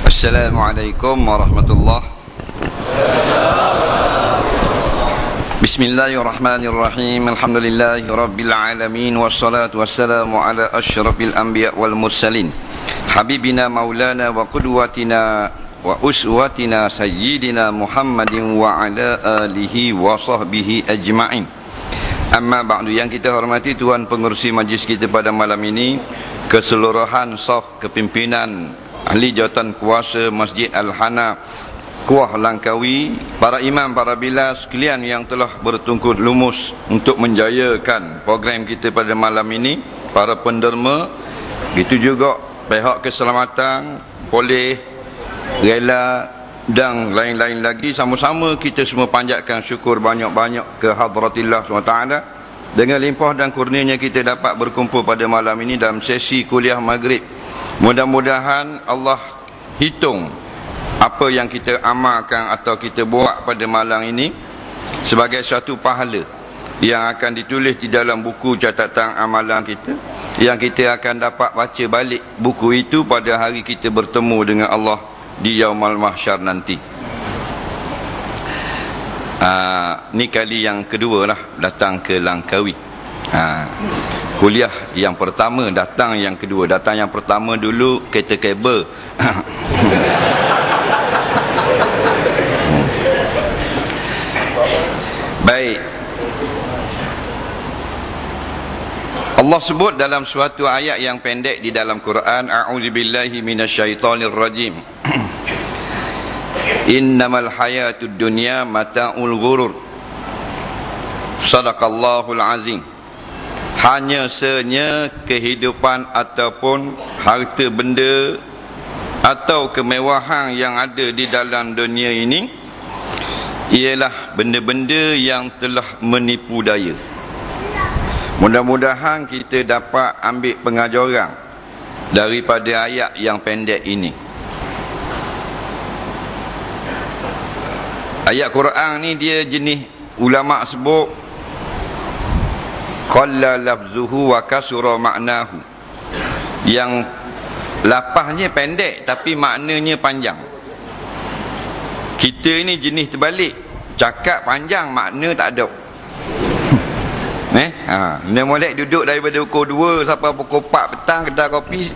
Assalamualaikum warahmatullahi. Bismillahirrahmanirrahim. Alhamdulillahi rabbil alamin, wassalatu wassalamu ala asyrafil anbiya wal mursalin, habibina maulana wa qudwatina wa uswatina sayyidina Muhammadin wa ala alihi wa sahbihi ajma'in. Amma ba'du. Yang kita hormati Tuan Pengerusi Majlis kita pada malam ini, keseluruhan saf kepimpinan ahli jawatan kuasa Masjid Al-Hana Kuah Langkawi, para imam, para bilas sekalian yang telah bertungkus lumus untuk menjayakan program kita pada malam ini, para penderma, begitu juga pihak keselamatan, polis, rela dan lain-lain lagi. Sama-sama kita semua panjatkan syukur banyak-banyak ke Hadratillah SWT. Dengan limpah dan kurnianya kita dapat berkumpul pada malam ini dalam sesi kuliah maghrib. Mudah-mudahan Allah hitung apa yang kita amalkan atau kita buat pada malam ini sebagai suatu pahala yang akan ditulis di dalam buku catatan amalan kita, yang kita akan dapat baca balik buku itu pada hari kita bertemu dengan Allah di Yaumul Mahsyar nanti. Ni kali yang kedua lah datang ke Langkawi. Kuliah yang pertama, datang yang kedua. Datang yang pertama dulu kereta kabel. Baik. Allah sebut dalam suatu ayat yang pendek di dalam Quran, a'udzubillahi minasyaitonirrajim. Innamal hayatud dunya mata'ul ghurur. Sadaqallahul azim. Hanya senya kehidupan ataupun harta benda atau kemewahan yang ada di dalam dunia ini ialah benda-benda yang telah menipu daya. Mudah-mudahan kita dapat ambil pengajaran daripada ayat yang pendek ini. Ayat Quran ni dia jenis ulama sebut qalla lafzuhu wa kasura ma'nahu, yang lapasnya pendek tapi maknanya panjang. Kita ini jenis terbalik, cakap panjang makna tak ada. Dia molek duduk daripada pukul 2 sampai pukul 4 petang kedai kopi,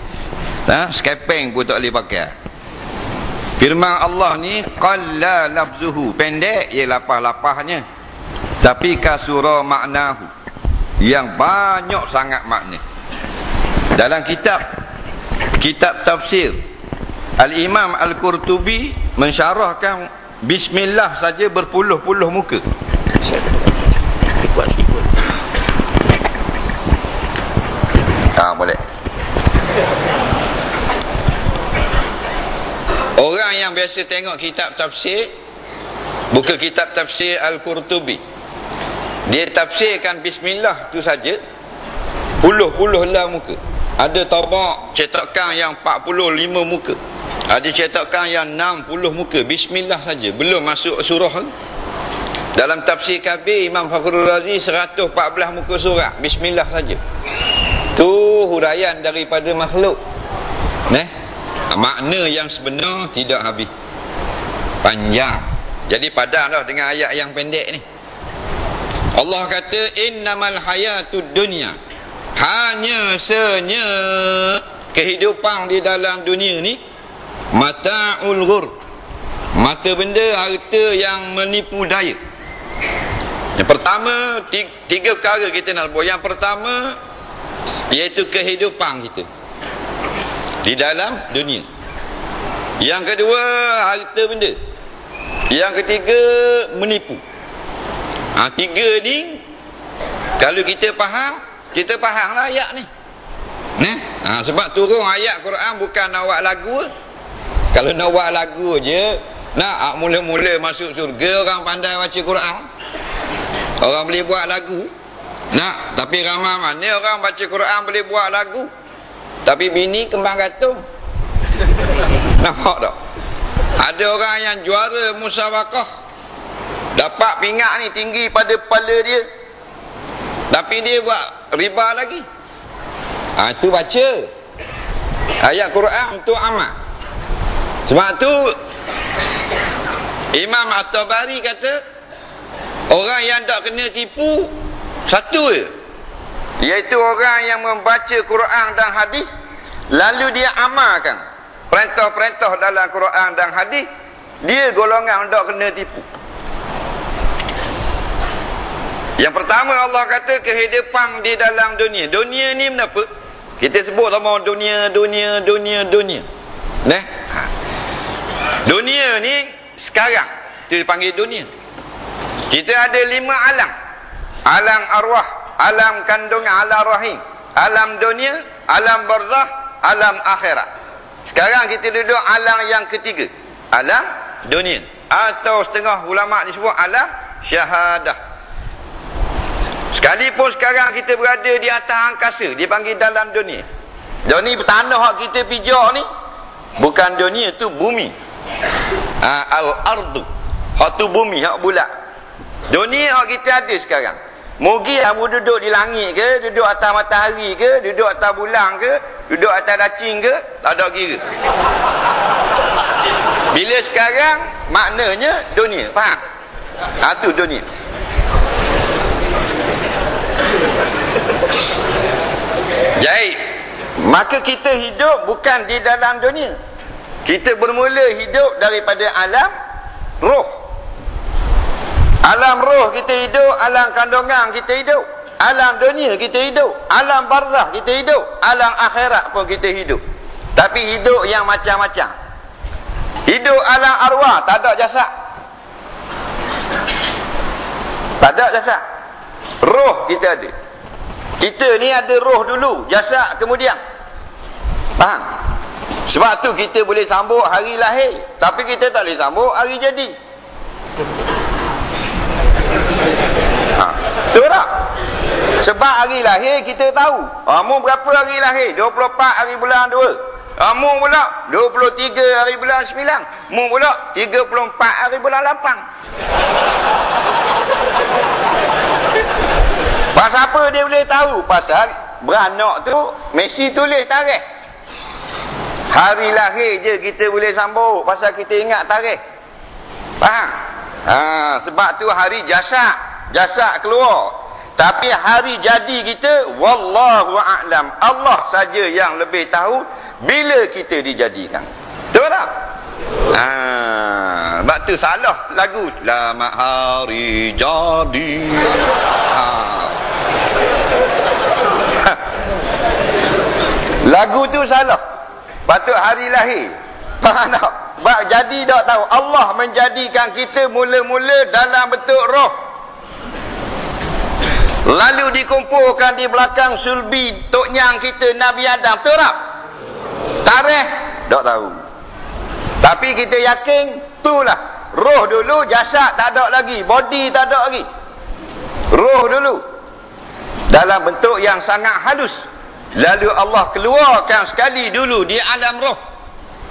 skepeng pun tak boleh pakai. Firman Allah ni qalla lafzuhu, pendek je lapas-lapasnya, tapi kasura maknahu, yang banyak sangat makna. Dalam kitab tafsir, Al-Imam Al-Qurtubi mensyarahkan bismillah saja berpuluh-puluh muka. Boleh. Orang yang biasa tengok kitab tafsir, buka kitab tafsir Al-Qurtubi, dia tafsirkan bismillah tu saja puluh-puluh lah muka. Ada tabak cetakan yang 45 muka, ada cetakan yang 60 muka, bismillah saja, belum masuk surah. Dalam tafsir Kabir Imam Fakhrul Razi 114 muka surah bismillah saja. Tu huraian daripada makhluk. Makna yang sebenar tidak habis, panjang. Jadi padanlah dengan ayat yang pendek ni. Allah kata innamal hayatud dunya, hanya senya kehidupan di dalam dunia ni mata'ul ghur, mata benda, harta yang menipu daya. Yang pertama, tiga perkara kita nak buat. Yang pertama iaitu kehidupan kita di dalam dunia. Yang kedua harta benda. Yang ketiga menipu. Tiga ni kalau kita fahamlah ayat ni. Sebab turun ayat Quran bukan nak buat lagu. Kalau nak buat lagu je, nak mula-mula masuk surga orang pandai baca Quran, orang boleh buat lagu. Tapi ramai mana orang baca Quran boleh buat lagu, tapi bini kembang gantung. Nampak tak? Ada orang yang juara musabaqah, dapat pingak ni tinggi pada kepala dia, tapi dia buat riba lagi. Itu baca. Ayat Quran untuk amal. Sebab tu Imam At-Tabari kata orang yang tak kena tipu satu je, iaitu orang yang membaca Quran dan hadis lalu dia amalkan perintah-perintah dalam Quran dan hadis. Dia golongan tak kena tipu. Yang pertama Allah kata kehidupan di dalam dunia. Dunia ni kenapa? Kita sebut sama dunia. Nah, dunia ni sekarang itu dipanggil dunia. Kita ada 5 alam. Alam arwah, alam kandungan, alam rahim, alam dunia, alam barzah, alam akhirat. Sekarang kita duduk alam yang ketiga, alam dunia, atau setengah ulama disebut alam syahadah. Sekalipun sekarang kita berada di atas angkasa, dipanggil dalam dunia. Dunia tanah hak kita pijak ni bukan dunia, tu bumi. Al-ardu, hak tu bumi, hak bulat. Dunia hak kita ada sekarang. Mugi kamu duduk di langit ke, duduk atas matahari ke, duduk atas bulan ke, duduk atas dacing ke, tak ada kira. Bila sekarang maknanya dunia, faham? Tu dunia. Jadi, maka kita hidup bukan di dalam dunia. Kita bermula hidup daripada alam roh. Alam roh kita hidup, alam kandungan kita hidup, alam dunia kita hidup, alam barzah kita hidup, alam akhirat pun kita hidup. Tapi hidup yang macam-macam. Hidup alam arwah, tak ada jasad. Tak ada jasad. Roh kita ada. Kita ni ada roh dulu, jasad kemudian. Faham? Sebab tu kita boleh sambut hari lahir, tapi kita tak boleh sambut hari jadi. Betul tak? Sebab hari lahir kita tahu. Mu berapa hari lahir? 24 hari bulan 2. Mu pula 23 hari bulan 9. Mu pula 34 hari bulan 8. Pasal apa dia boleh tahu? Pasal beranak tu Messi tulis tarikh. Hari lahir je kita boleh sambut, pasal kita ingat tarikh. Faham? Sebab tu hari jasad keluar. Tapi hari jadi kita, wallahu a'lam, Allah saja yang lebih tahu bila kita dijadikan. Betul tak? Sebab tu salah lagu selamat hari jadi. Lagu tu salah. Patut hari lahir. Faham tak? Sebab jadi tak tahu. Allah menjadikan kita mula-mula dalam bentuk roh, lalu dikumpulkan di belakang sulbi tok nyang kita Nabi Adam. Betul tak? Tarikh tak tahu. Tapi kita yakin itulah roh dulu, jasad tak ada lagi, body tak ada lagi. Roh dulu dalam bentuk yang sangat halus, lalu Allah keluarkan sekali dulu di alam roh.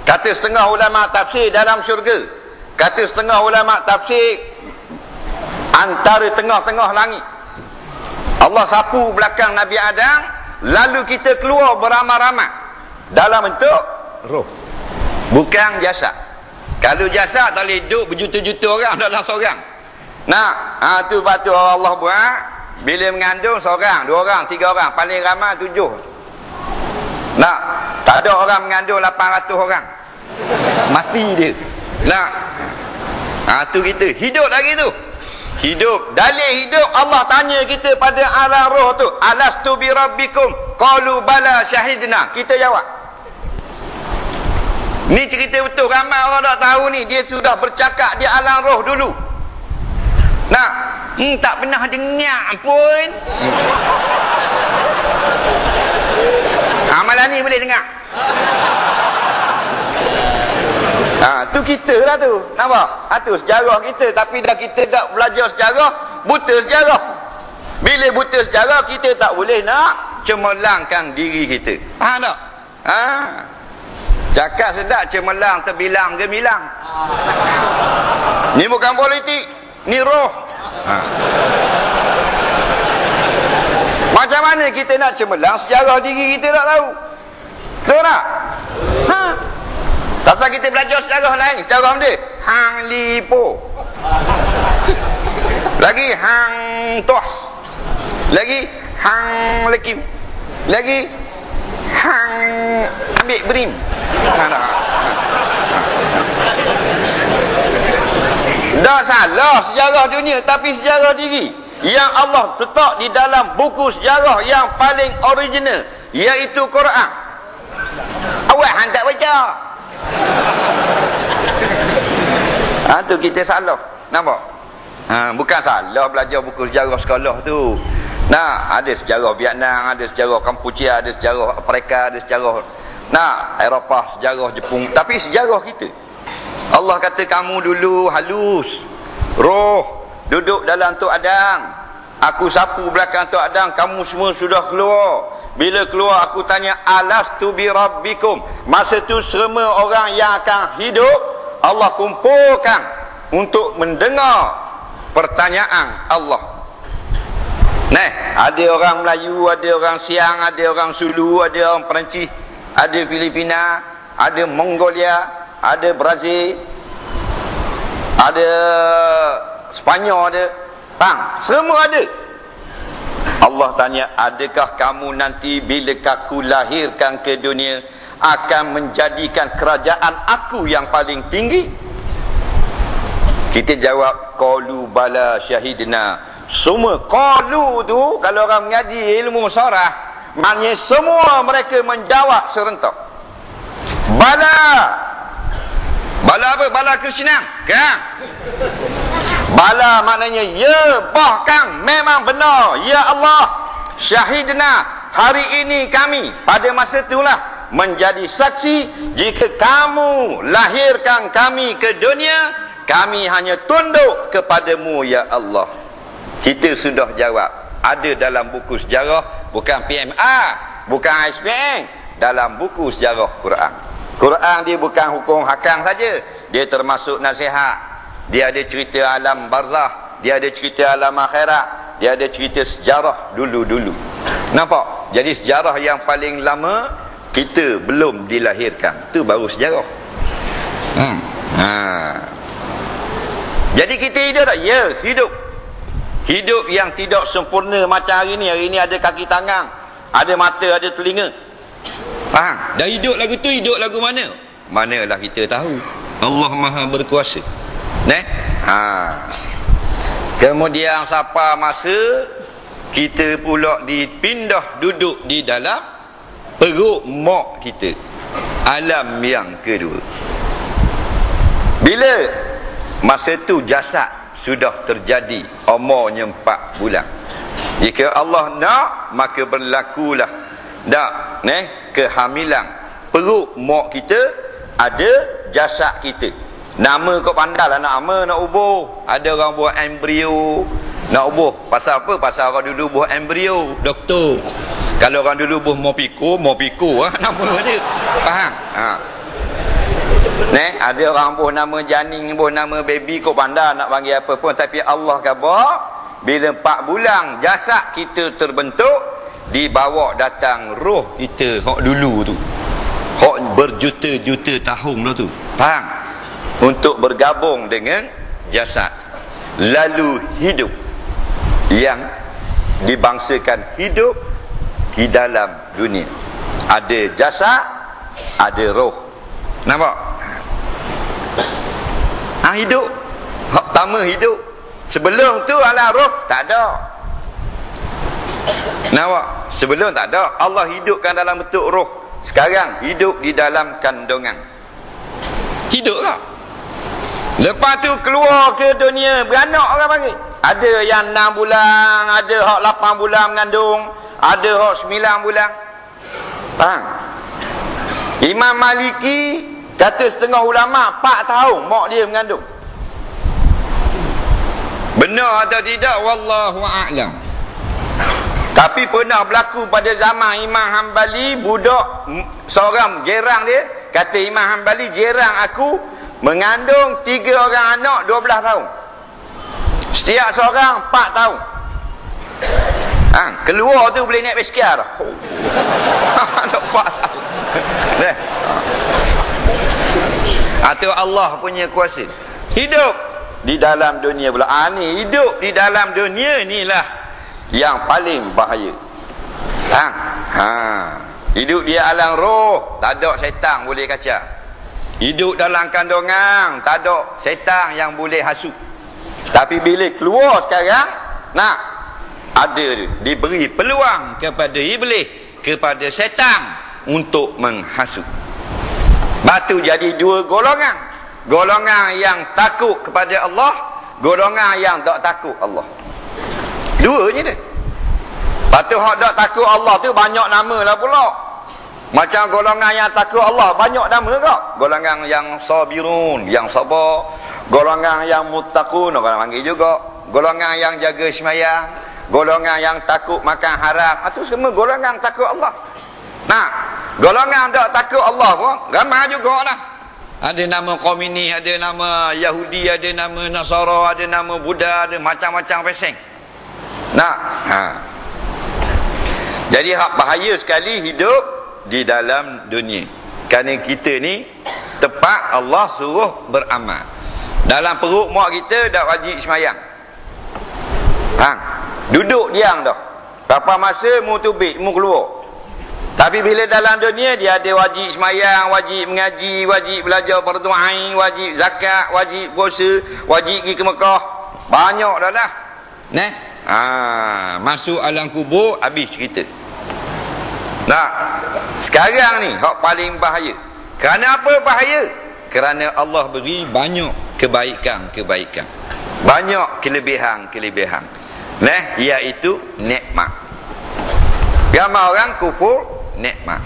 Kata setengah ulama tafsir dalam syurga, kata setengah ulama tafsir antara tengah-tengah langit. Allah sapu belakang Nabi Adam, lalu kita keluar beramai-ramai dalam bentuk roh, bukan jasad. Kalau jasad tak boleh duduk berjuta-juta orang dalam seorang. Tu batu Allah buat. Bila mengandung seorang, 2 orang, 3 orang, paling ramai 7. Tak ada orang mengandung 800 orang. Mati dia. Tu kita hidup lagi tu. Hidup. Dalil hidup Allah tanya kita pada alam roh tu, alastu bi rabbikum? Qalu bala syahidna. Kita jawab. Ni cerita betul, ramai orang tak tahu ni. Dia sudah bercakap di alam roh dulu. Tak pernah dengar pun. Malam ni boleh dengar. Tu kita lah tu. Nampak? Tu sejarah kita. Tapi dah kita tak belajar sejarah, buta sejarah. Bila buta sejarah, kita tak boleh nak cemerlangkan diri kita. Faham tak? Cakap sedap, cemerlang, terbilang, gemilang. Ni bukan politik, ni roh. Macam mana kita nak cemerlang sejarah diri kita tak tahu? Betul tak? Pasal kita belajar sejarah lain. Sejarah dia Hang Lipo. Lagi Hang Toh. Lagi Hang Lekim. Lagi Hang Ambil Berim. Dah salah sejarah dunia, tapi sejarah diri yang Allah letak di dalam buku sejarah yang paling original, iaitu Quran. Awak hang tak baca. Tu kita salah. Nampak? Bukan salah belajar buku sejarah sekolah tu. Ada sejarah Vietnam, ada sejarah Kampuchia, ada sejarah Afrika, ada sejarah Eropah, sejarah Jepun. Tapi sejarah kita, Allah kata kamu dulu halus, roh duduk dalam Tok Adam. Aku sapu belakang Tok Adam, kamu semua sudah keluar. Bila keluar aku tanya, alastu bi rabbikum. Masa tu semua orang yang akan hidup Allah kumpulkan untuk mendengar pertanyaan Allah. Ada orang Melayu, ada orang Siang, ada orang Sulu, ada orang Perancis, ada Filipina, ada Mongolia, ada Brazil, ada Sepanyol, ada semua ada. Allah tanya, adakah kamu nanti bila aku lahirkan ke dunia akan menjadikan kerajaan aku yang paling tinggi? Kita jawab, qalu bala syahidna. Semua qalu tu, kalau orang mengaji ilmu sarah, maknanya semua mereka menjawab serentak. Bala. Bala apa? Bala Krishna, kan? Bala maknanya ya, bahkan memang benar, ya Allah, syahidna, hari ini kami pada masa itulah menjadi saksi jika kamu lahirkan kami ke dunia, kami hanya tunduk kepadamu ya Allah. Kita sudah jawab. Ada dalam buku sejarah, bukan PMA, bukan ISBN, dalam buku sejarah Quran. Quran dia bukan hukum hakam saja, dia termasuk nasihat. Dia ada cerita alam barzah, dia ada cerita alam akhirat, dia ada cerita sejarah dulu-dulu. Nampak? Jadi sejarah yang paling lama kita belum dilahirkan, tu baru sejarah. Jadi kita hidup tak? Ya, hidup. Hidup yang tidak sempurna macam hari ni. Hari ni ada kaki tangan, ada mata, ada telinga. Faham? Dah hidup lagu tu, hidup lagu mana? Manalah kita tahu. Allah Maha berkuasa. Kemudian sampai masa kita pula dipindah duduk di dalam perut mak kita. Alam yang kedua. Bila masa tu jasad sudah terjadi, umurnya 4 bulan. Jika Allah nak, maka berlakulah kehamilan. Perut mak kita ada jasad kita. Nama kau pandai lah nama, nak ubah. Ada orang buat embrio, nak ubah. Pasal apa? Pasal orang dulu buat embrio, doktor. Kalau orang dulu buat mopiko nama dia. Faham? Ada orang buat nama janin, buat nama baby, kau pandai nak panggil apa pun. Tapi Allah khabar, bila 4 bulan jasad kita terbentuk, dibawa datang roh kita hak dulu tu, hak berjuta-juta tahun dah tu. Faham? Untuk bergabung dengan jasad, lalu hidup, yang dibangsakan hidup di dalam dunia. Ada jasad, ada roh. Nampak? Hidup. Hak pertama hidup. Sebelum tu ala roh tak ada. Nampak? Sebelum tak ada. Allah hidupkan dalam bentuk roh. Sekarang hidup di dalam kandungan. Hidup lah. Lepas tu keluar ke dunia, beranak orang panggil. Ada yang 6 bulan, ada hak 8 bulan mengandung, ada hak 9 bulan. Faham? Imam Maliki kata setengah ulama 4 tahun mak dia mengandung. Benar atau tidak, wallahu a'lam. Tapi pernah berlaku pada zaman Imam Hanbali, budak seorang jerang dia kata, Imam Hanbali, jerang aku mengandung 3 orang anak 12 tahun. Setiap seorang 4 tahun. Keluar tu boleh naik basikal dah. Ada 4 tahun. Atau Allah punya kuasa. Hidup di dalam dunia pula. Ni hidup di dalam dunia inilah yang paling bahaya. Hidup di alam roh, tak ada syaitan boleh kacau. Hidup dalam kandungan, tak ada syaitan yang boleh hasut. Tapi bila keluar sekarang, ada diberi peluang kepada iblis, kepada syaitan untuk menghasut. Batu jadi dua golongan. Golongan yang takut kepada Allah, golongan yang tak takut Allah. Dua je dia. Lepas tu hak tak takut Allah tu banyak nama lah pula. Macam golongan yang takut Allah banyak nama kak. Golongan yang sabirun, yang sabar. Golongan yang muttaqun, orang panggil juga. Golongan yang jaga sembahyang. Golongan yang takut makan haram. Itu semua golongan takut Allah. Golongan tak takut Allah pun ramai juga lah. Ada nama Komunis, ada nama Yahudi, ada nama Nasara, ada nama Buddha, ada macam-macam peseng. Jadi hak bahaya sekali hidup di dalam dunia. Kerana kita ni tepat Allah suruh beramal. Dalam perut mak kita dah wajib semayang. Duduk diam dah. Berapa masa mu tubik, mu keluar. Tapi bila dalam dunia dia ada wajib semayang, wajib mengaji, wajib belajar fardu ain, wajib zakat, wajib puasa, wajib pergi ke Mekah. Banyak dah lah. Masuk alam kubur habis cerita. Sekarang ni hak paling bahaya. Kerana apa bahaya? Kerana Allah beri banyak kebaikan-kebaikan. Banyak kelebihan-kelebihan. Iaitu nikmat. Ramai orang kufur nikmat.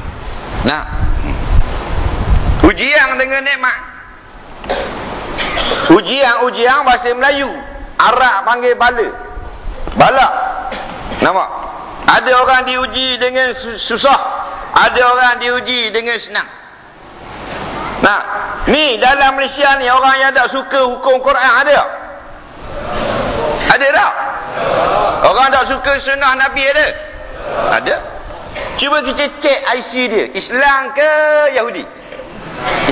Ujian dengan nikmat. Ujian bahasa Melayu, Arab panggil bala. Bala. Nampak? Ada orang diuji dengan susah, ada orang diuji dengan senang. Ni dalam Malaysia ni orang yang tak suka hukum Quran ada tak? Ada tak? Orang tak suka sunnah Nabi ada? Ada. Cuba kita cek IC dia, Islam ke Yahudi?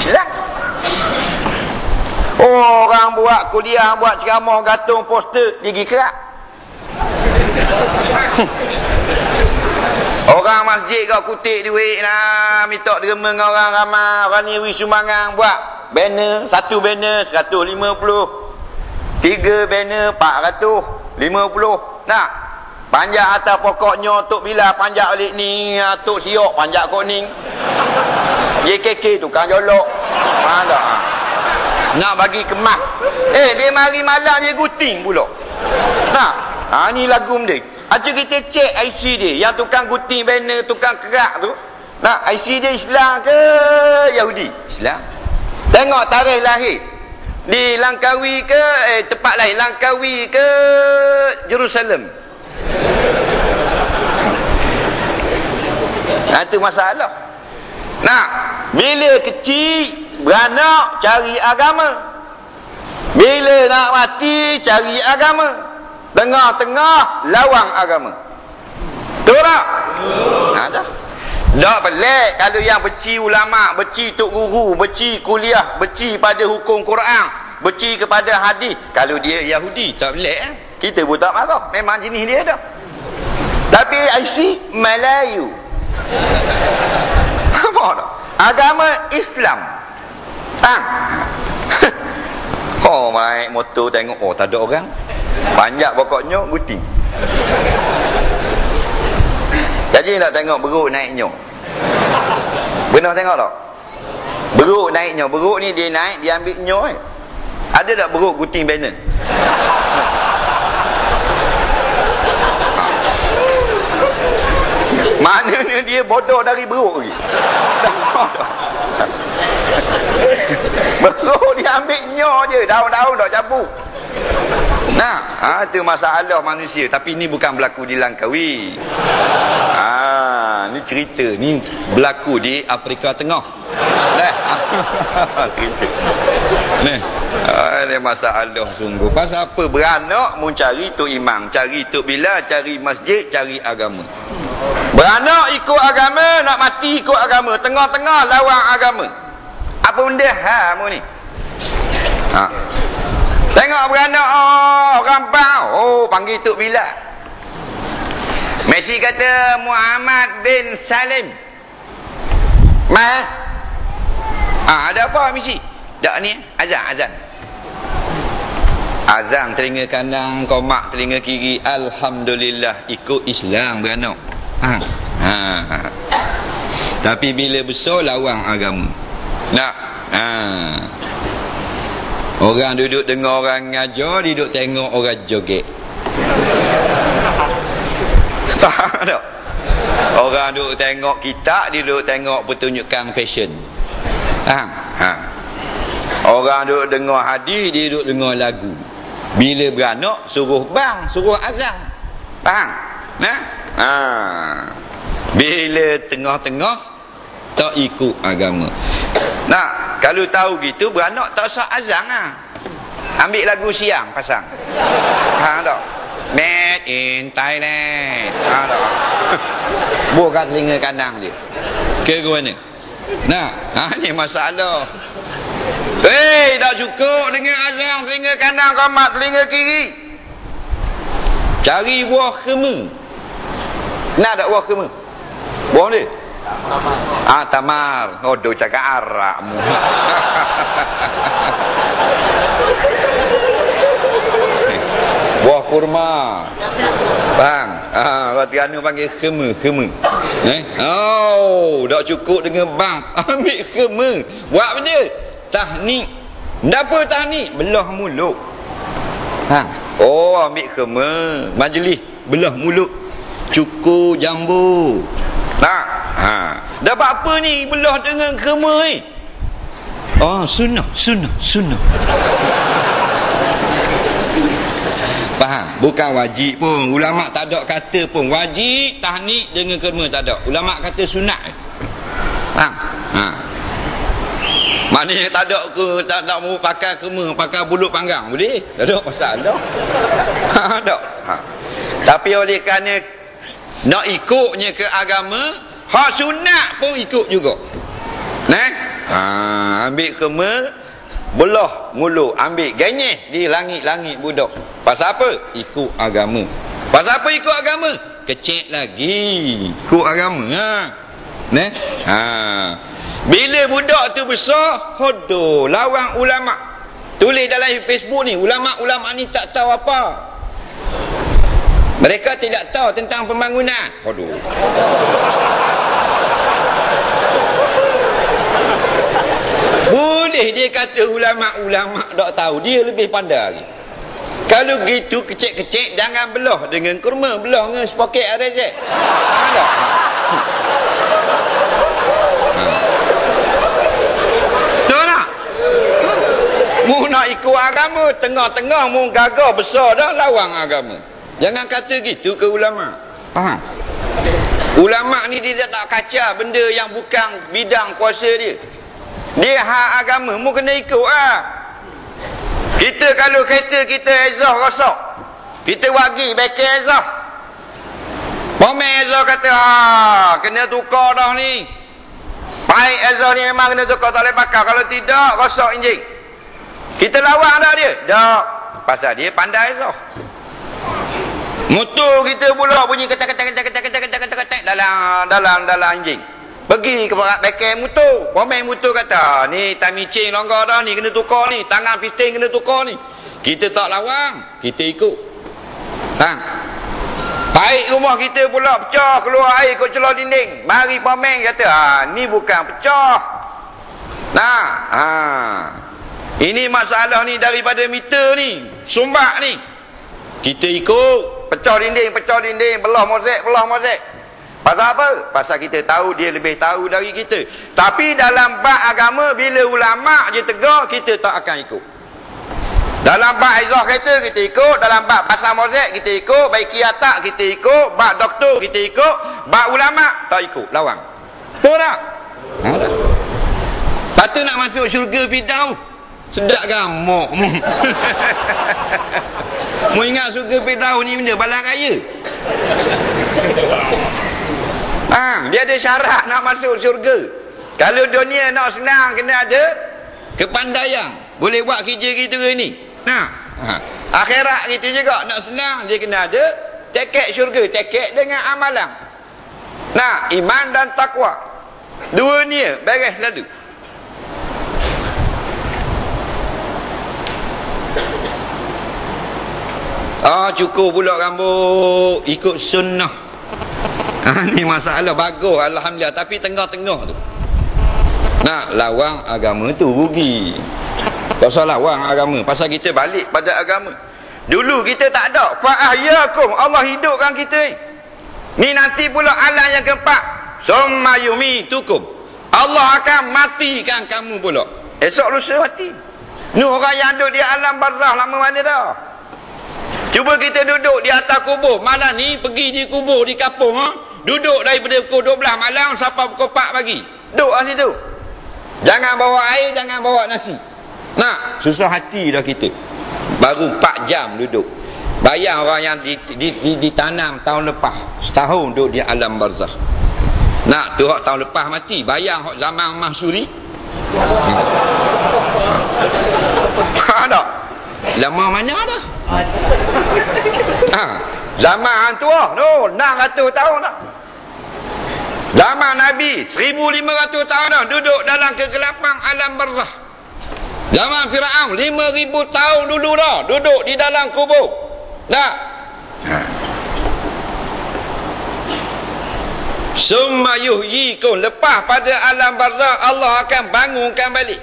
Islam. Orang buat kuliah, buat ceramah, gantung poster, gigi kerak. Orang masjid kau kutik duit lah, minta derma dengan orang ramai. Orang ni wis sumbangan buat banner, satu banner 150, 3 banner 450. Panjang atas pokoknya Tok Bila panjang alik ni, Tok Siok panjang kuning, JKK tukang jolok. Nak bagi kemas. Dia mari malam dia guting pula. Ni lagu dia. Aja kita cek IC dia, yang tukang guting banner, tukang kerak tu. IC dia Islam ke Yahudi? Islam. Tengok tarikh lahir. Di Langkawi ke tempat lain, Langkawi ke Jerusalem. Itu masalah. Bila kecil beranak cari agama, bila nak mati cari agama, tengah-tengah lawan agama. Betul tak? Dah. Tak pelik kalau yang benci ulama, benci tok guru, benci kuliah, benci pada hukum Quran, benci kepada hadis. Kalau dia Yahudi tak pelik kita pun tak marah, memang jenis dia dah. Tapi IC Melayu. Apa dah? Agama Islam. Naik motor tengok, tak ada orang. Panjat pokoknya guting. Jadi nak tengok beruk naiknya. Benar tengok tak? Beruk naiknya. Beruk ni dia naik, dia ambil nyo. Ada tak beruk guting banner? Maknanya dia bodoh dari beruk lagi. Beruk dia ambil nyo je, daun-daun tak cabut. Itu masalah manusia. Tapi ni bukan berlaku di Langkawi. Ni cerita ni berlaku di Afrika Tengah. Cerita ni masalah sungguh. Pasal apa? Beranak mu cari tok imam, cari tok bila, cari masjid, cari agama. Beranak ikut agama, nak mati ikut agama, tengah-tengah lawan agama. Apa benda mu ni? Ha. Tengok beranak orang bang. Oh, panggil Tok Bilal. Messi kata Muhammad bin Salim. Ada apa Messi? Tak ni azan. Azan telinga kanan, komak telinga kiri. Alhamdulillah ikut Islam beranak. Tapi bila besar lawang agama. Nak. Orang duduk dengar orang ngajar, duduk tengok orang joget. Faham tak? Orang duduk tengok kitab, duduk tengok pertunjukan fashion. Orang duduk dengar hadis, dia duduk dengar lagu. Bila beranak suruh bang, suruh azan. Faham? Bila tengah-tengah tak ikut agama. Nah, kalau tahu gitu beranak tak usah azan Ambil lagu siang pasang. Tak? Made in Thailand. Tak? Buka telinga kanan dia. Ke mana? Nah, ni masalah. Tak cukup dengan azan telinga kanan, qamat telinga kiri. Cari buah kema. Nak tak buah kema? Buah ni? Tamar. Oh, do cakap Arab. Buah kurma. Faham? Roti anu panggil khema. Tak cukup dengan bang. Ambil khema. Buat benda. Tahnik. Kenapa tahnik? Belah mulut. Ambil khema. Majlis. Belah mulut. Cukup jambu. Dapat apa ni belah dengan khema ni? Sunnah. Faham? Bukan wajib pun. Ulama tak ada kata pun wajib tahnik dengan khema, tak ada. Ulama kata sunat. Faham? Maknanya tak ada ke, tak mau pakai khema, pakai bulut panggang boleh? Tak ada masalah. Tak. Tapi oleh kerana nak ikutnya ke agama, hak sunat pun ikut juga. Ambil khema, belah mulut, ambil genyeh di langit-langit budak. Pasal apa? Ikut agama. Pasal apa ikut agama? Kecek lagi ikut agama. Bila budak tu besar, hodoh lawang ulama. Tulis dalam Facebook ni, ulama-ulama ni tak tahu apa. Mereka tidak tahu tentang pembangunan. Aduh. Boleh dia kata ulama-ulama tak tahu. Dia lebih pandai lagi. Kalau gitu kecek-kecek jangan belah dengan kurma, belah dengan sepaket RZ. Ada. Tahu tak? Mu nak ikut agama, tengah-tengah mu gagah besar dah lawang agama. Jangan kata gitu ke ulama. Faham? Ulama ni dia tak kaca benda yang bukan bidang kuasa dia. Dia hak agama, mu kena ikut Kita kalau kereta kita exhaust rosak, kita bagi bengkel exhaust. Pemain exhaust kata kena tukar dah ni. Baik exhaust ni memang kena tukar, tak boleh pakai. Kalau tidak rosak enjin. Kita lawan dah dia. Tak. Pasal dia pandai exhaust. Motor kita pula bunyi ketak-ketak dalam anjing. Pergi ke bengkel motor. Pemain motor kata, ni tamicing longgar dah ni, kena tukar ni. Tangan piston kena tukar ni. Kita tak lawang, kita ikut. Baik rumah kita pula pecah, keluar air kot celah dinding. Mari pemain kata, ni bukan pecah. Ini masalah ni daripada meter ni, sumbak ni. Kita ikut. Pecah dinding, belah mozaik. Pasal apa? Pasal kita tahu dia lebih tahu dari kita. Tapi dalam bab agama, bila ulama je tegur, kita tak akan ikut. Dalam bab izah kereta kita ikut, dalam bab pasal mozaik kita ikut, baiki atak kita ikut, bab doktor kita ikut, bab ulama tak ikut, lawang. Betul tak? Patut nak masuk syurga Firdaus. Sedap gamuk. Mu ingat syurga Firdaus ni benda balang raya. Dia ada syarat nak masuk syurga. Kalau dunia nak senang, kena ada kepandaian. boleh buat kerja kita ni. Nah, akhirat kita juga nak senang, dia kena ada tiket syurga, tiket dengan amalan. Nah, iman dan takwa. Dua ni beres lalu. Cukur pula rambut ikut sunnah. Ni masalah bagus alhamdulillah, tapi tengah-tengah tu. Nak lawang agama tu rugi. Pasal lawang agama, pasal kita balik pada agama. Dulu kita tak ada. Fa'ahyakum, Allah hidupkan kita ni. Ni nanti pula alam yang keempat. Summa yumitukum, Allah akan matikan kamu pula. Esok lusa mati. Ni orang yang duduk di alam barzah lama mana dah. Cuba kita duduk di atas kubur. Malam ni pergi di kubur di kampung, duduk daripada pukul 12 malam sampai pukul 4 pagi. Duduk kat situ. Jangan bawa air, jangan bawa nasi. Nak, susah hati dah kita. Baru 4 jam duduk. Bayang orang yang ditanam tahun lepas, setahun duduk di alam barzah. Nak, tu hak tahun lepas mati. Bayang hak zaman Mahsuri. Tak? Lama mana dah? Zaman hang tua, 600 tahun dah. Zaman Nabi 1500 tahun dah duduk dalam kegelapan alam barzah. Zaman Firaun 5000 tahun dulu dah duduk di dalam kubur. Tak? Summa yuhyikum, lepas pada alam barzah Allah akan bangunkan balik.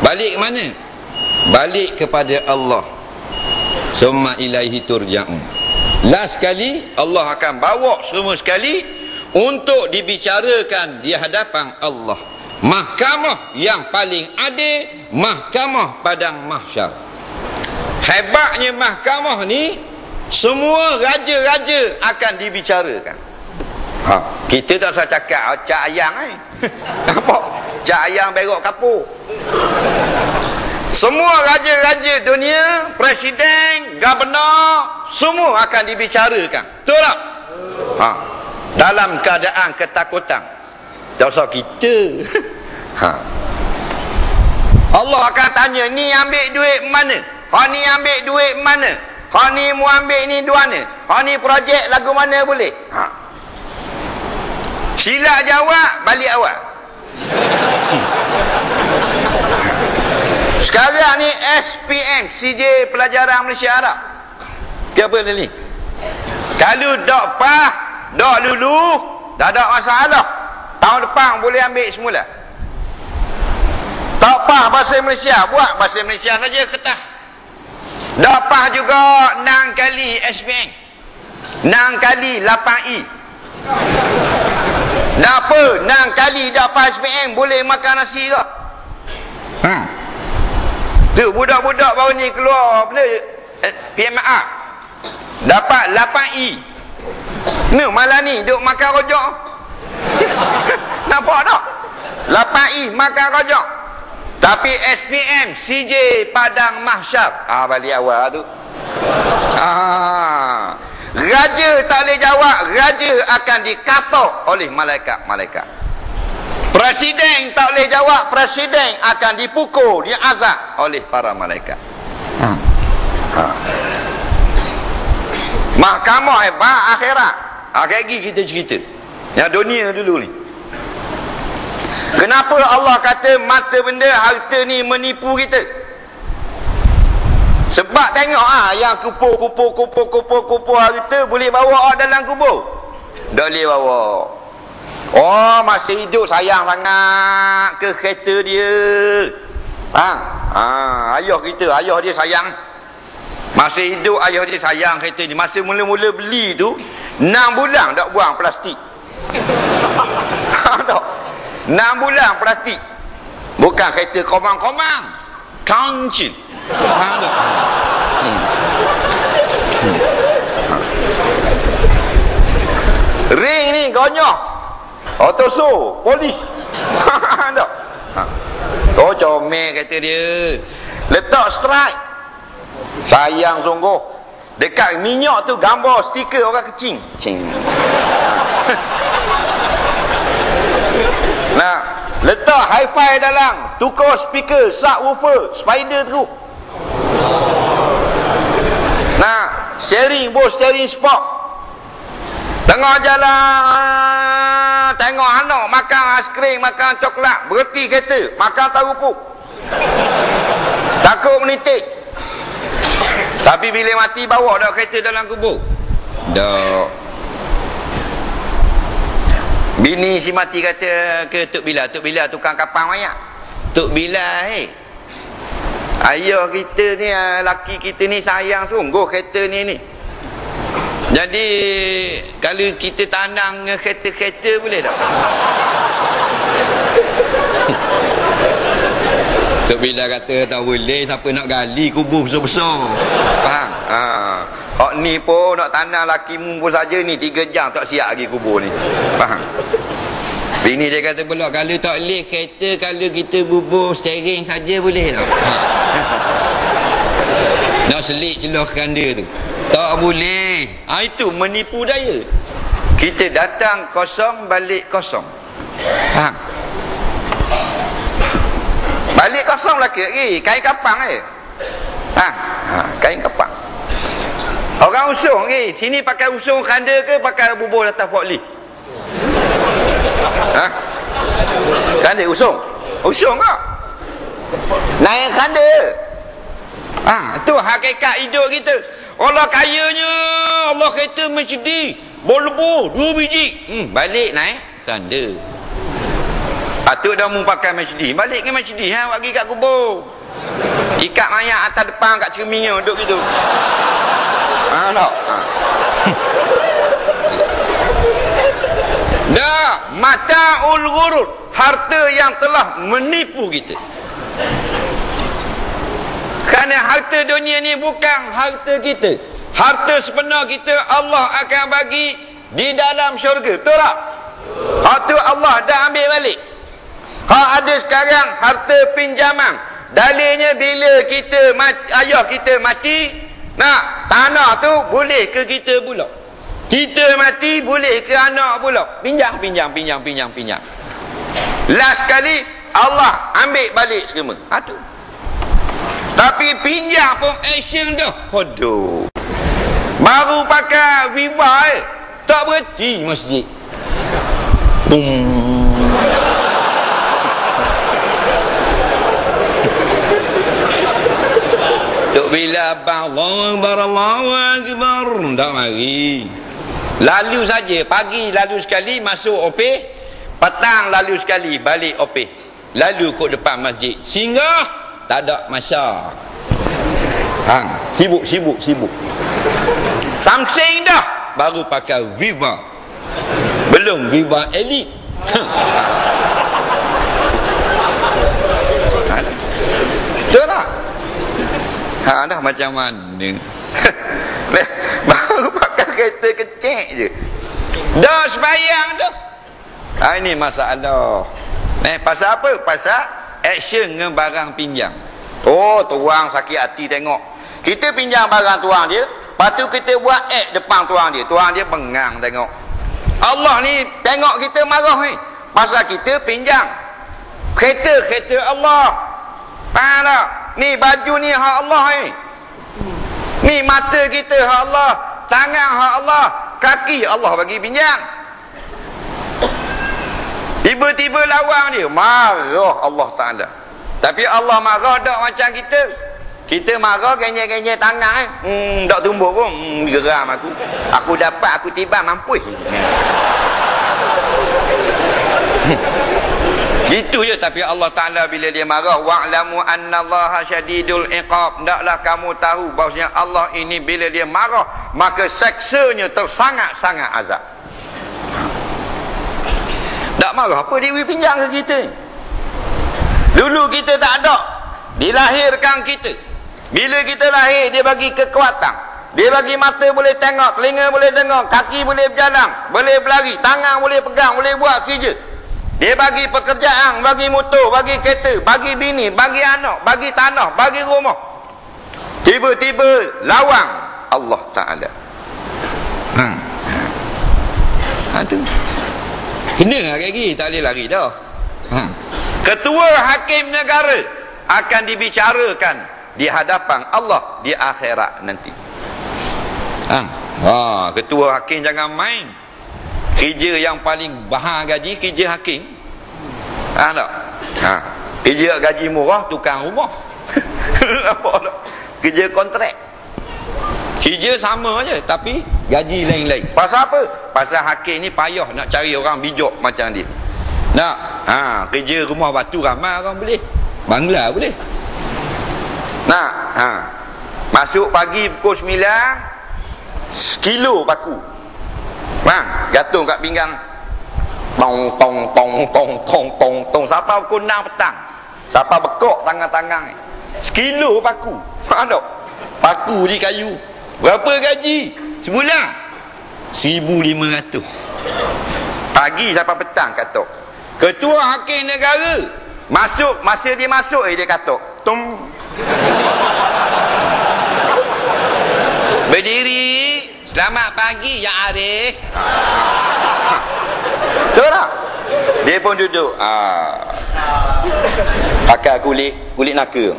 Balik ke mana? Balik kepada Allah. Summa ilaihi turja'un. Last sekali Allah akan bawa semua sekali untuk dibicarakan di hadapan Allah. Mahkamah yang paling adil, mahkamah padang mahsyar. Hebatnya mahkamah ni, semua raja-raja akan dibicarakan. Kita tak usah cakap cak ayang apa? Cak ayang berok kapur. Semua raja-raja dunia, presiden, gubernur, semua akan dibicarakan. Betul tak? Dalam keadaan ketakutan. Tak usah kita. Allah akan tanya, ni ambil duit mana? Ni ambil duit mana? Ni mu ambil ni duana? Ni projek lagu mana boleh? Sila jawab, balik awal. Sekarang ni SPM, CJ Pelajaran Malaysia Arab. Apa ni? Kalau dok pah, dok lulu, tak ada masalah. Tahun depan boleh ambil semula. Tak pah bahasa Malaysia, buat bahasa Malaysia saja ketah. Dok pah juga 6 kali SPM. 6 kali 8I. Dah apa? 6 kali dapat SPM boleh makan nasi ke? Tu budak-budak baru ni keluar benda PMA. Dapat 8I. Ni malam ni duk makan rojak. Nampak tak? 8I makan rojak. Tapi SPM CJ Padang Mahsyar. Balik awal tu. Raja tak boleh jawab, raja akan dikatok oleh malaikat-malaikat. Presiden tak boleh jawab, presiden akan dipukul, diazab oleh para malaikat. Mahkamah hebat akhirat. Lagi kita cerita. Yang dunia dulu ni. Kenapa Allah kata mata benda harta ni menipu kita? Sebab tengok yang kupur harta boleh bawa dalam kubur. Tak boleh bawa. Masih hidup sayang sangat ke kereta dia. Ayah kita, ayah dia sayang. Masih hidup ayah dia sayang kereta ni. Masa mula-mula beli tu 6 bulan tak buang plastik. Tak. 6 bulan plastik. Bukan kereta komang-komang, kancil. Ring ni gonyok. Otoso, polis. Tak. Comel kata dia. Letak strike. Sayang sungguh. Dekat minyak tu gambar stiker orang kecing. Nah, letak hi-fi dalam, tukar speaker, subwoofer, spider terus. Nah, steering sport. Tengah jalan, tengok anak makan aiskrim, makan coklat, berhenti kereta, makan tahu pup. Takut menitik. Tapi bila mati bawa dah kereta dalam kubur. Dah. Bini si mati kata ke Tok Bila tukang kapang mayat. Tok Bila, ayah kita ni, laki kita ni sayang sungguh kereta ni. Jadi kalau kita tanang kereta-kereta boleh tak? Tok Bila kata tak boleh, siapa nak gali kubur besar-besar. Faham? Hak ni pun nak tanah lakimu pun saja ni 3 jam tak siap lagi kubur ni. Faham? Bini dia kata pula kalau tak boleh kereta, kalau kita bubur steering saja boleh tak? Nak selit celahkan dia tu. Tak boleh. Itu menipu daya. Kita datang kosong, balik kosong. Faham? Balik kosong lagi, kain kapang kain kapang. Orang usung sini pakai usung khanda ke pakai bubur atas forklift? Khanda usung. Usung ke? Naik khanda. Tu hakikat hidup kita. Allah kayanya, Allah kereta Mercedes, Volvo 2 biji. Balik naik khanda. Atuk dah mu pakai Mercedes, balik ke Mercedes bagi kat kubur. Ikat mayat atas depan kat cerminnya duduk gitu. Tak. Dah, mata'ul ghurur, harta yang telah menipu kita. Kerana harta dunia ni bukan harta kita. Harta sebenar kita Allah akan bagi di dalam syurga. Betul tak? Harta Allah dah ambil balik. Hak ada sekarang harta pinjaman. Dalilnya bila kita mati, ayah kita mati, nak tanah tu boleh ke kita pula? Kita mati boleh ke anak pula? Pinjam. Last kali Allah ambil balik semua. Tu. Tapi pinjam pun action dah. Aduh. Baru pakai Viva tak berhenti masjid. Tok Bila abang Allahu Akbar tak mari. Lalu saja, pagi lalu sekali masuk OP, petang lalu sekali balik OP. Lalu kot depan masjid. Singgah tak ada masa. Sibuk. Samsung dah baru pakai Viva. Belum Viva Elite. Betul tak? Dah macam mana? Baru pakai kereta kecil je. Dah sembahyang dah. Ini masalah. Pasal apa? Pasal action dengan barang pinjam. Tuang sakit hati tengok. Kita pinjam barang tuang dia, lepas tu kita buat act depan tuang dia. Tuang dia bengang tengok. Allah ni tengok kita marah ni. Pasal kita pinjam kereta Allah. Faham tak? Ni baju ni hak Allah ni. Ni mata kita hak Allah, tangan hak Allah, kaki Allah bagi pinjam. Tiba-tiba lawan dia, marah Allah Ta'ala. Tapi Allah marah tak macam kita. Kita marah genyek-genyek tangan tak tumbuh pun, geram aku. Aku dapat, aku tiba mampus. Gitu je. Tapi Allah Ta'ala bila dia marah, wa'lamu annallaha syadidul iqab, ndaklah kamu tahu bahawasanya Allah ini bila dia marah maka seksanya tersangat-sangat azab. Tak marah apa dia pinjam ke kita? Dulu kita tak ada, dilahirkan kita. Bila kita lahir dia bagi kekuatan, dia bagi mata boleh tengok, telinga boleh dengar, kaki boleh berjalan, boleh berlari, tangan boleh pegang, boleh buat kerja. Dia bagi pekerjaan, bagi motor, bagi kereta, bagi bini, bagi anak, bagi tanah, bagi rumah. Tiba-tiba lawan Allah Ta'ala. Kena lagi, tak boleh lari dah. Ketua hakim negara akan dibicarakan di hadapan Allah di akhirat nanti. Ketua hakim jangan main. Kerja yang paling bahar gaji kerja hakim. Tak? Kerja gaji murah tukang rumah. Nampak tak? Kerja kontrak. Kerja sama je tapi gaji lain-lain. Pasal apa? Pasal hakim ni payah nak cari orang bijak macam dia. Nak? Kerja rumah batu ramai orang boleh. Bangla boleh. Nak? Masuk pagi pukul 9, sekilo paku. Gantung kat pinggang. Tong tong tong tong tong tong tong sampai pukul 6 petang. Sampai bekok tangan-tangan. Sekilo paku. Faham tak? Paku di kayu. Berapa gaji sebulan? 1,500. Pagi sampai petang katok. Ketua hakim negara masuk, masa dia masuk dia katok. Tum. Berdiri. Selamat pagi Ya Arif. Betul tak? Dia pun duduk. Pakai kulit naka.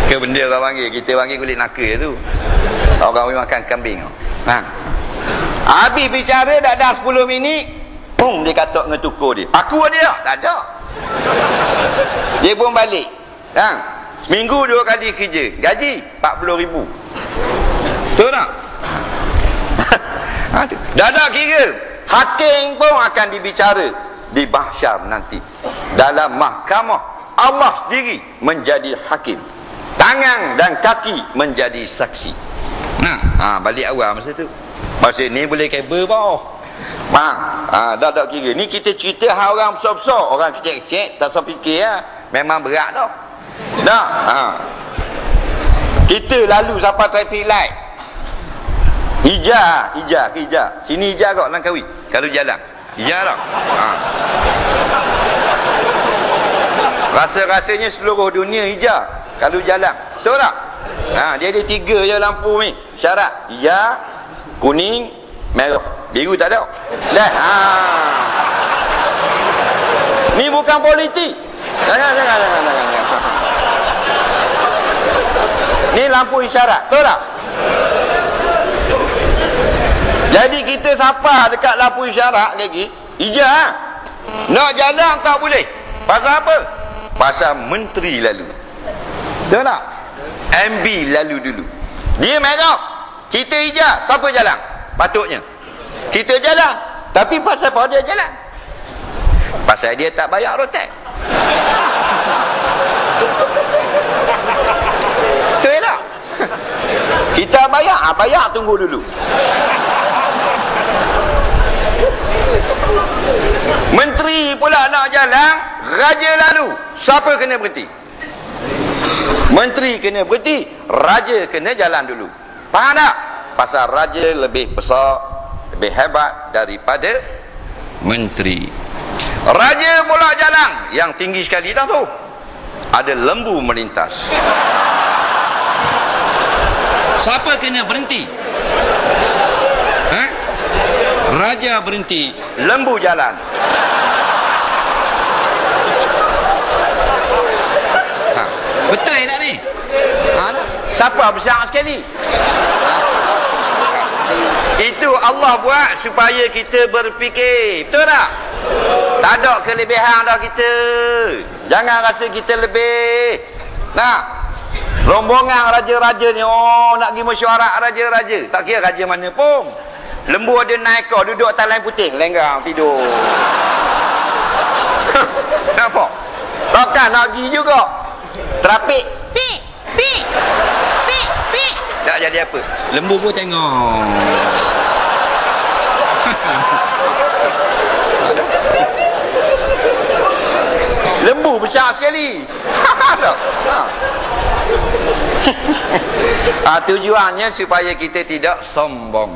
Ke benda orang panggil, kita panggil kulit naka tu. Orang makan kambing. Habis bicara dah 10 minit, pum dia katok dengan tukur dia. Aku ada tak? Tak ada. Dia pun balik. Seminggu 2 kali kerja. Gaji 40,000. Betul tak? Dah ada kira. Hakim pun akan dibicara di mahsyar nanti. Dalam mahkamah Allah sendiri menjadi hakim. Tangan dan kaki menjadi saksi. Balik awal masa tu. Masa ni boleh kabel bawah. Dah tak kira. Ni kita cerita hal orang besar-besar. Orang kecil-kecil tak usah fikir memang berat dah. Dah. Kita lalu sampai traffic light. Hijau. Sini hijau kau Langkawi. Kalau jalan. Hijau tak? Rasa-rasanya seluruh dunia hijau kalau jalan. Betul tak? Dia ada 3 je lampu ni. Syarat hijau, kuning, merah. Biru tak ada. Dah. Ni bukan politik. Jangan. Ni lampu isyarat. Betul tak? Jadi kita sapa dekat lampu isyarat lagi. Hijau. Nak jalan tak boleh. Pasal apa? Pasal menteri lalu. Betul tak? MB lalu dulu. Dia merah, kita hijau. Siapa jalan? Patutnya kita jalan. Tapi pasal apa dia jalan? Pasal dia tak bayar rotek. Betul tak? Kita bayar tunggu dulu. Menteri pula nak jalan, raja lalu. Siapa kena berhenti? Menteri kena berhenti, raja kena jalan dulu. Faham tak? Pasal raja lebih besar, lebih hebat daripada menteri. Raja pula jalan, yang tinggi sekali dah tu. Ada lembu melintas. Siapa kena berhenti? Raja berhenti, lembu jalan. Betul tak ni? Siapa besar sekali? Itu Allah buat supaya kita berfikir. Betul tak? Tak ada kelebihan dah kita. Jangan rasa kita lebih. Rombongan raja-raja ni, nak pergi mesyuarat raja-raja. Tak kira raja mana pun. Lembu ada naik kau, duduk atas lain putih, lenggang, tidur. Nampak? Takkan nak pergi juga. Trafik. Pi. Tak jadi apa. Lembu pun tengok. Lembu besar sekali. Tujuannya supaya kita tidak sombong.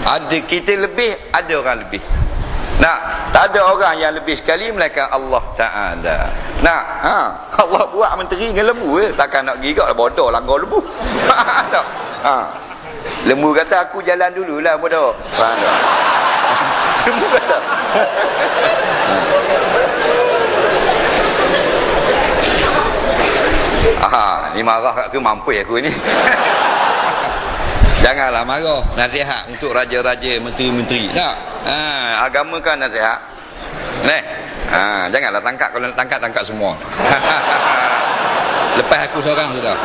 Ada kita lebih, ada orang lebih. Tak ada orang yang lebih sekali melainkan Allah Ta'ala. Allah buat menteri dengan lembu. Takkan nak gigak bodoh langgar lembu. Lembu kata aku jalan dululah bodoh. Faham tak? Lembu kata. Ni marah kat aku, mampu aku ni. Janganlah marah. Nasihat untuk raja-raja, menteri-menteri. Tak? Agama kan nasihat. Janganlah tangkap. Kalau nak tangkap semua. Lepas aku seorang sudah.